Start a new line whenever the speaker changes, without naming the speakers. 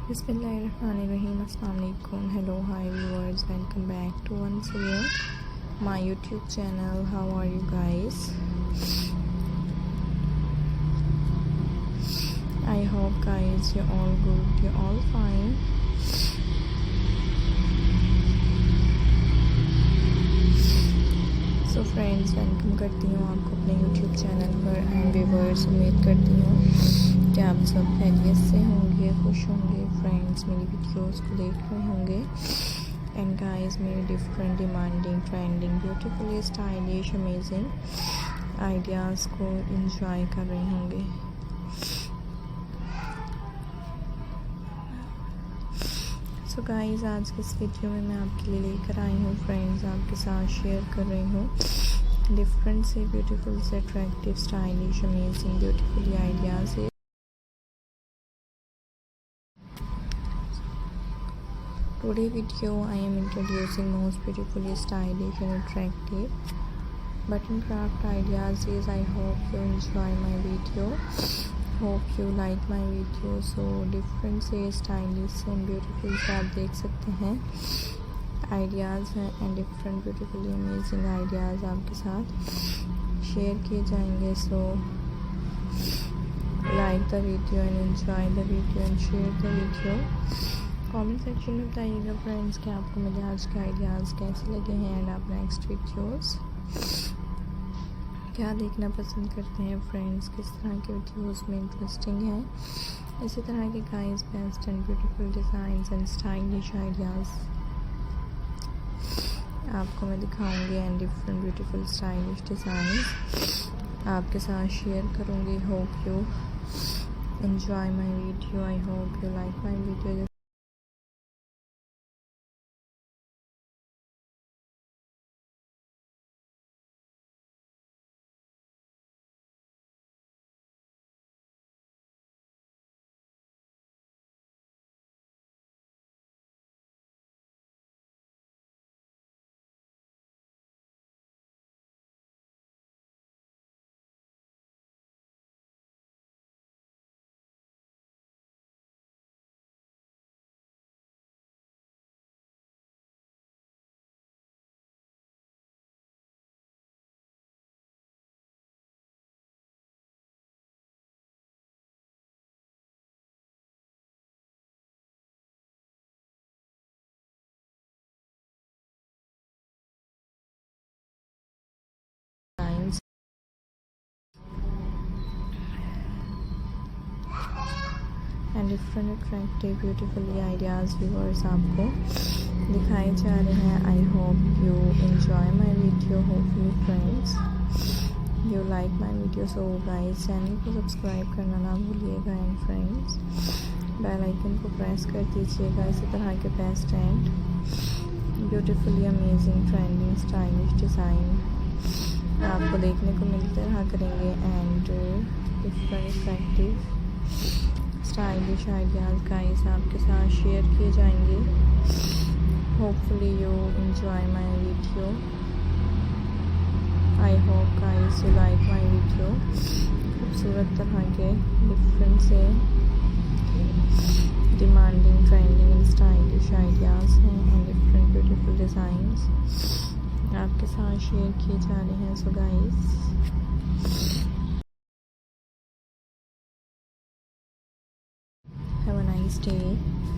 Bismillahirrahmanirrahim. Assalamu alaikum. Hello, hi viewers. Welcome back to once again my YouTube channel. How are you guys? I hope guys you're all good, you're all fine. So friends, welcome करती हूँ आपको अपने YouTube channel पर and viewers. उम्मीद करती हूँ कि आप सब खैरियत से होंगे, खुश होंगे। फ्रेंड्स, मेरी वीडियोस को देख रहे होंगे एंड गाइस मेरी different demanding trending beautifully stylish amazing ideas को इंजॉय कर रहे होंगे। सो गाइस, आज के इस वीडियो में मैं आपके लिए लेकर आई हूँ फ्रेंड्स, आपके साथ शेयर कर रही हूँ डिफरेंट से ब्यूटीफुल से attractive stylish amazing beautifully ideas. Today video I am introducing most beautifully stylish and attractive button craft ideas. I hope you enjoy my video. Hope you like my video. So different से stylish and beautiful से आप देख सकते हैं ideas हैं and different beautifully amazing ideas आपके साथ share किए जाएंगे। So like the video and enjoy the video and share the video. Comment section में बताइएगा फ्रेंड्स कि आपको मेरे आज के आइडियाज़ कैसे लगे हैं एंड आप नेक्स्ट वीडियोस क्या देखना पसंद करते हैं फ्रेंड्स, किस तरह के वीडियोस में इंटरेस्टिंग हैं। इसी तरह के guys best and beautiful designs and stylish ideas आपको मैं दिखाऊंगी and different beautiful stylish designs आपके साथ शेयर करूंगी। Hope you enjoy my video. I hope you like my video. And different attractive beautifully ideas viewers आपको दिखाए जा रहे हैं। I hope you enjoy my video. Hopefully friends you like my video. So guys, channel को subscribe करना ना भूलिएगा and friends bell icon को प्रेस कर दीजिएगा। इसी तरह के best and beautifully amazing trending stylish design आपको देखने को मिलते रहा करेंगे and different attractive stylish ideas guys आपके साथ शेयर किए जाएंगे। Hopefully you enjoy my video. I hope guys you like my video. खूबसूरत तरह के डिफरेंट से demanding trending and stylish ideas हैं एंड डिफरेंट ब्यूटीफुल डिज़ाइंस आपके साथ शेयर किए जा रहे हैं। So guys, have a nice day.